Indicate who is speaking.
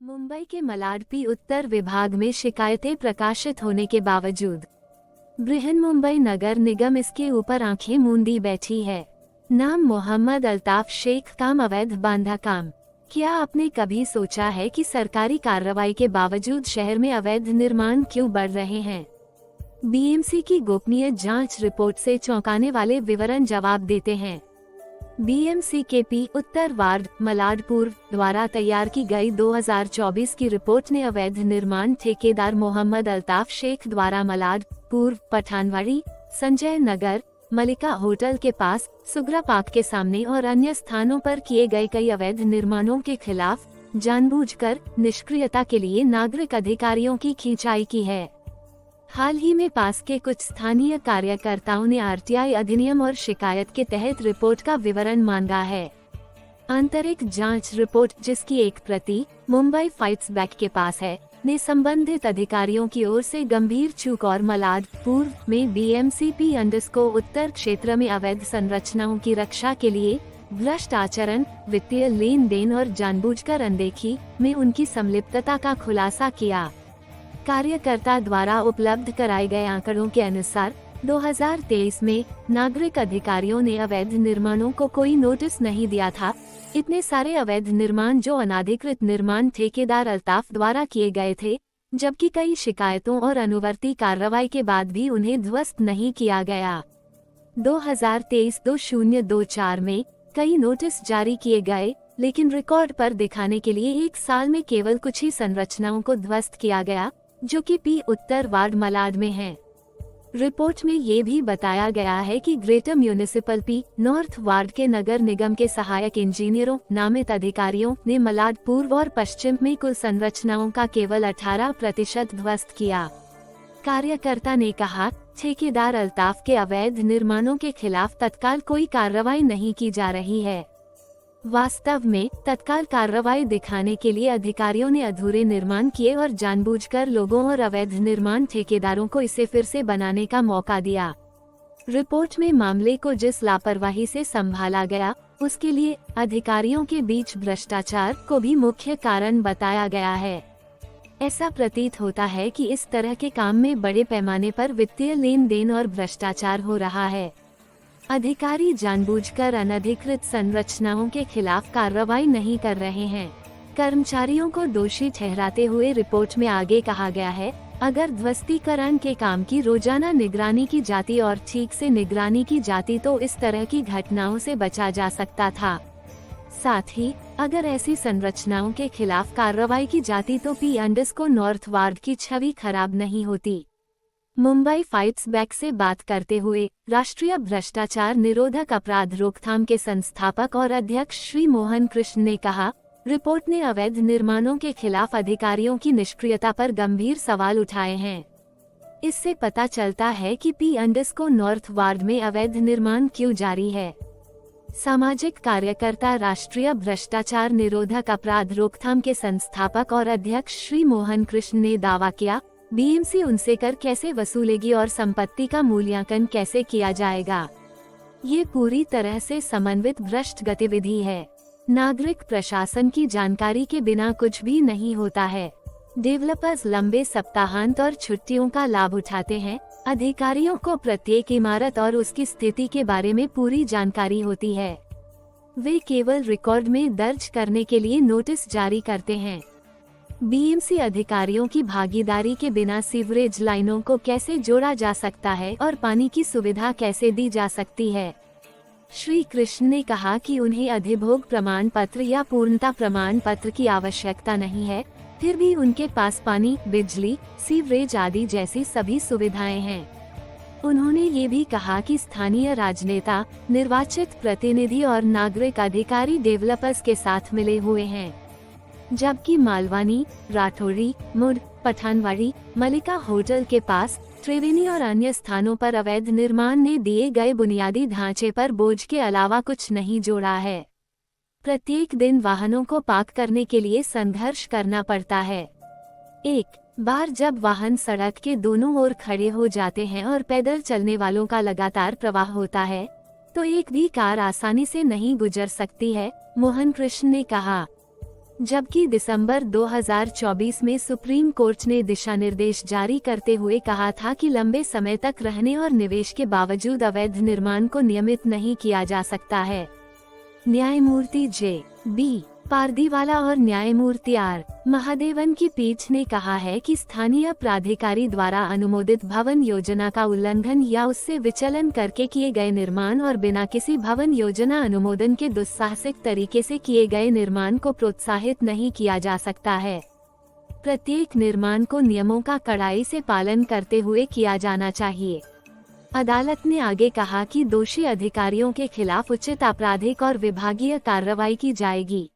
Speaker 1: मुंबई के मलाड उत्तर विभाग में शिकायतें प्रकाशित होने के बावजूद बृहन्मुंबई नगर निगम इसके ऊपर आंखें मूंदी बैठी है। नाम मोहम्मद अल्ताफ शेख, काम अवैध बांधा काम। क्या आपने कभी सोचा है कि सरकारी कार्रवाई के बावजूद शहर में अवैध निर्माण क्यों बढ़ रहे हैं? बीएमसी की गोपनीय जांच रिपोर्ट से चौंकाने वाले विवरण जवाब देते हैं। बीएमसी के पी उत्तर वार्ड मलाडपुर द्वारा तैयार की गई 2024 की रिपोर्ट ने अवैध निर्माण ठेकेदार मोहम्मद अल्ताफ शेख द्वारा मलाडपुर, पठानवाड़ी, संजय नगर, मलिका होटल के पास, सुगरा पार्क के सामने और अन्य स्थानों पर किए गए कई अवैध निर्माणों के खिलाफ जानबूझकर निष्क्रियता के लिए नागरिक अधिकारियों की खिंचाई की है। हाल ही में पास के कुछ स्थानीय कार्यकर्ताओं ने आरटीआई अधिनियम और शिकायत के तहत रिपोर्ट का विवरण मांगा है। आंतरिक जांच रिपोर्ट, जिसकी एक प्रति मुंबई फाइट्स बैक के पास है, ने संबंधित अधिकारियों की ओर से गंभीर चूक और मलाडपुर में बीएमसीपी उत्तर क्षेत्र में अवैध संरचनाओं की रक्षा के लिए भ्रष्ट आचरण, वित्तीय लेन देन और जानबूझकर अनदेखी में उनकी संलिप्तता का खुलासा किया। कार्यकर्ता द्वारा उपलब्ध कराए गए आंकड़ों के अनुसार 2023 में नागरिक अधिकारियों ने अवैध निर्माणों को कोई नोटिस नहीं दिया था। इतने सारे अवैध निर्माण जो अनाधिकृत निर्माण ठेकेदार अल्ताफ द्वारा किए गए थे, जबकि कई शिकायतों और अनुवर्ती कार्रवाई के बाद भी उन्हें ध्वस्त नहीं किया गया। 2023-2024 में कई नोटिस जारी किए गए, लेकिन रिकॉर्ड पर दिखाने के लिए एक साल में केवल कुछ ही संरचनाओं को ध्वस्त किया गया, जो कि पी उत्तर वार्ड मलाड में है। रिपोर्ट में ये भी बताया गया है कि greater municipal P north ward के नगर निगम के सहायक इंजीनियरों नामित अधिकारियों ने मलाड पूर्व और पश्चिम में कुल संरचनाओं का केवल 18% ध्वस्त किया। कार्यकर्ता ने कहा, ठेकेदार अल्ताफ के अवैध निर्माणों के खिलाफ तत्काल कोई कार्रवाई नहीं की जा रही है। वास्तव में तत्काल कार्रवाई दिखाने के लिए अधिकारियों ने अधूरे निर्माण किए और जानबूझकर लोगों और अवैध निर्माण ठेकेदारों को इसे फिर से बनाने का मौका दिया। रिपोर्ट में मामले को जिस लापरवाही से संभाला गया, उसके लिए अधिकारियों के बीच भ्रष्टाचार को भी मुख्य कारण बताया गया है। ऐसा प्रतीत होता है कि इस तरह के काम में बड़े पैमाने पर वित्तीय लेन देन और भ्रष्टाचार हो रहा है। अधिकारी जानबूझकर अनधिकृत संरचनाओं के खिलाफ कार्रवाई नहीं कर रहे हैं। कर्मचारियों को दोषी ठहराते हुए रिपोर्ट में आगे कहा गया है, अगर ध्वस्तीकरण के काम की रोजाना निगरानी की जाती और ठीक से निगरानी की जाती तो इस तरह की घटनाओं से बचा जा सकता था। साथ ही अगर ऐसी संरचनाओं के खिलाफ कार्रवाई की जाती तो पी नॉर्थ वार्ड की छवि खराब नहीं होती। मुंबई फाइट्स बैक से बात करते हुए राष्ट्रीय भ्रष्टाचार निरोधक अपराध रोकथाम के संस्थापक और अध्यक्ष श्री मोहन कृष्ण ने कहा, रिपोर्ट ने अवैध निर्माणों के खिलाफ अधिकारियों की निष्क्रियता पर गंभीर सवाल उठाए हैं। इससे पता चलता है कि पी नॉर्थ वार्ड में अवैध निर्माण क्यों जारी है। सामाजिक कार्यकर्ता राष्ट्रीय भ्रष्टाचार निरोधक अपराध रोकथाम के संस्थापक और अध्यक्ष श्री मोहन कृष्ण ने दावा किया, बीएमसी उनसे कर कैसे वसूलेगी और संपत्ति का मूल्यांकन कैसे किया जाएगा। ये पूरी तरह से समन्वित भ्रष्ट गतिविधि है। नागरिक प्रशासन की जानकारी के बिना कुछ भी नहीं होता है। डेवलपर्स लंबे सप्ताहांत और छुट्टियों का लाभ उठाते हैं। अधिकारियों को प्रत्येक इमारत और उसकी स्थिति के बारे में पूरी जानकारी होती है। वे केवल रिकॉर्ड में दर्ज करने के लिए नोटिस जारी करते हैं। बीएमसी अधिकारियों की भागीदारी के बिना सीवरेज लाइनों को कैसे जोड़ा जा सकता है और पानी की सुविधा कैसे दी जा सकती है। श्री कृष्ण ने कहा कि उन्हें अधिभोग प्रमाण पत्र या पूर्णता प्रमाण पत्र की आवश्यकता नहीं है, फिर भी उनके पास पानी, बिजली, सीवरेज आदि जैसी सभी सुविधाएं हैं। उन्होंने ये भी कहा कि स्थानीय राजनेता, निर्वाचित प्रतिनिधि और नागरिक अधिकारी डेवलपर्स के साथ मिले हुए हैं, जबकि मालवानी, राठौड़ी, मुड, पठानवाड़ी, मलिका होटल के पास, त्रिवेणी और अन्य स्थानों पर अवैध निर्माण ने दिए गए बुनियादी ढांचे पर बोझ के अलावा कुछ नहीं जोड़ा है। प्रत्येक दिन वाहनों को पार्क करने के लिए संघर्ष करना पड़ता है। एक बार जब वाहन सड़क के दोनों ओर खड़े हो जाते हैं और पैदल चलने वालों का लगातार प्रवाह होता है, तो एक भी कार आसानी से नहीं गुजर सकती है, मोहन कृष्ण ने कहा। जबकि दिसंबर 2024 में सुप्रीम कोर्ट ने दिशा निर्देश जारी करते हुए कहा था कि लंबे समय तक रहने और निवेश के बावजूद अवैध निर्माण को नियमित नहीं किया जा सकता है। न्यायमूर्ति जे.बी. पारदीवाला और न्यायमूर्ति आर. महादेवन की पीठ ने कहा है कि स्थानीय प्राधिकारी द्वारा अनुमोदित भवन योजना का उल्लंघन या उससे विचलन करके किए गए निर्माण और बिना किसी भवन योजना अनुमोदन के दुस्साहसिक तरीके से किए गए निर्माण को प्रोत्साहित नहीं किया जा सकता है। प्रत्येक निर्माण को नियमों का कड़ाई से पालन करते हुए किया जाना चाहिए। अदालत ने आगे कहा कि दोषी अधिकारियों के खिलाफ उचित आपराधिक और विभागीय कार्रवाई की जाएगी।